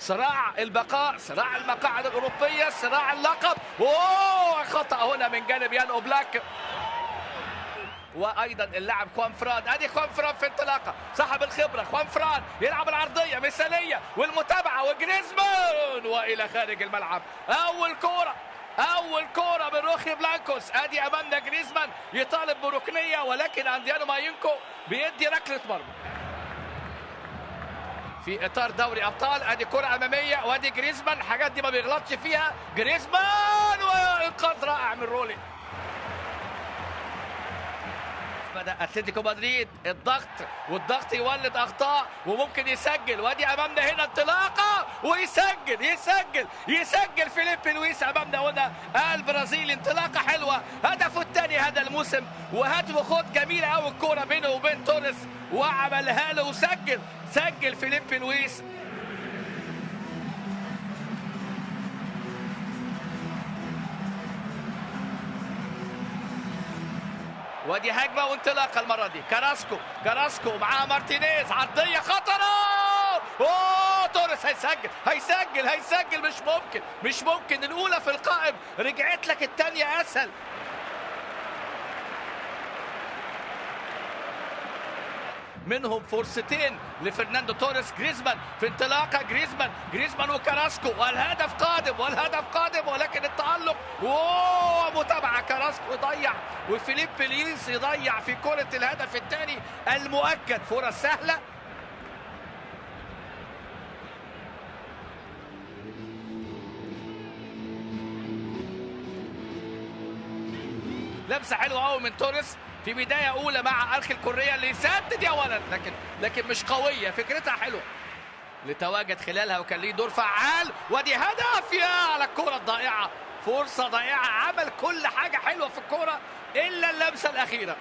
صراع البقاء، صراع المقاعد الأوروبية، صراع اللقب. أوه خطأ هنا من جانب يان أوبلاك. وايضا اللاعب خوان فران، ادي خوان فران في انطلاقه، صاحب الخبره خوان فران يلعب العرضيه مثاليه والمتابعه وجريزمان والى خارج الملعب. اول كوره من روخي بلانكوس. ادي امامنا جريزمان يطالب بركنيه، ولكن انديانو ماينكو بيدي ركله مرمى في اطار دوري ابطال. ادي كره اماميه وادي جريزمان، الحاجات دي ما بيغلطش فيها جريزمان، وانقاذ رائع من رولي. بدأ اتلتيكو مدريد الضغط، والضغط يولد اخطاء وممكن يسجل. وادي امامنا هنا انطلاقه ويسجل فيليب لويس امامنا هنا البرازيلي. انطلاقه حلوه، هدفه الثاني هذا الموسم، وهات وخد جميله قوي الكوره بينه وبين توريس وعملها له وسجل فيليب لويس. ودي هجمه وانطلاقه المره دي. كراسكو معاه مارتينيز، عرضيه خطره. اوه توريس هيسجل. مش ممكن الاولى في القائم، رجعت لك الثانيه اسهل. منهم فرصتين لفرناندو توريس. جريزمان في انطلاقه، جريزمان وكراسكو، والهدف قادم ولكن التألق ومتابعه. كراسكو يضيع وفيليب لويس يضيع في كرة الهدف الثاني المؤكد. فرص سهله، لمسه حلوه قوي من توريس في بدايه اولى مع ارخي الكوريه اللي يسدد يا ولد، لكن مش قويه، فكرتها حلوه اللي تواجد خلالها وكان ليه دور فعال. ودي هدف يا على الكوره الضائعه، فرصه ضائعه، عمل كل حاجه حلوه في الكوره الا اللمسه الاخيره.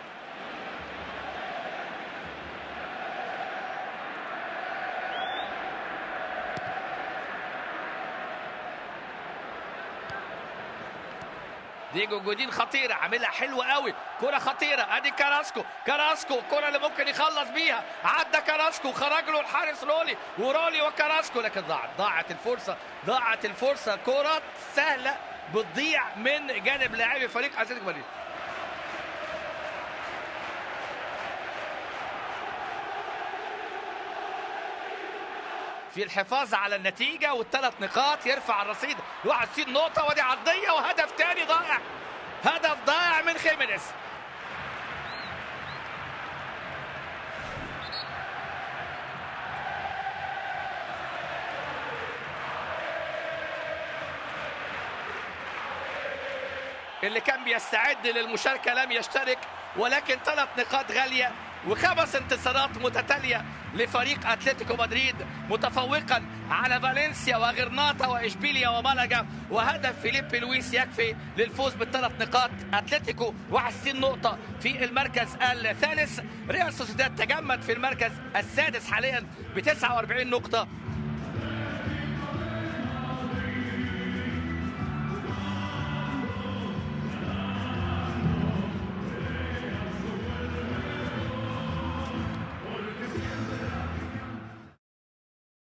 ديجو جودين خطيره، عاملها حلوه قوي، كره خطيره. ادي كراسكو الكره اللي ممكن يخلص بيها، عدى كراسكو، خرج له الحارس رولي وكراسكو، لكن ضاعت الفرصه. كره سهله بتضيع من جانب لاعبي فريق اتلتيكو مدريد. في الحفاظ على النتيجة والثلاث نقاط يرفع الرصيد 61 نقطة. ودي عرضية وهدف تاني ضائع، هدف ضائع من خيمينيز. اللي كان بيستعد للمشاركة لم يشترك، ولكن 3 نقاط غالية و5 انتصارات متتالية لفريق اتلتيكو مدريد، متفوقا على فالنسيا وغرناطة واشبيليا ومالاجا. وهدف فيليب لويس يكفي للفوز ب3 نقاط. اتلتيكو 61 نقطة في المركز الثالث. ريال سوسيداد تجمد في المركز السادس حاليا ب49 نقطة.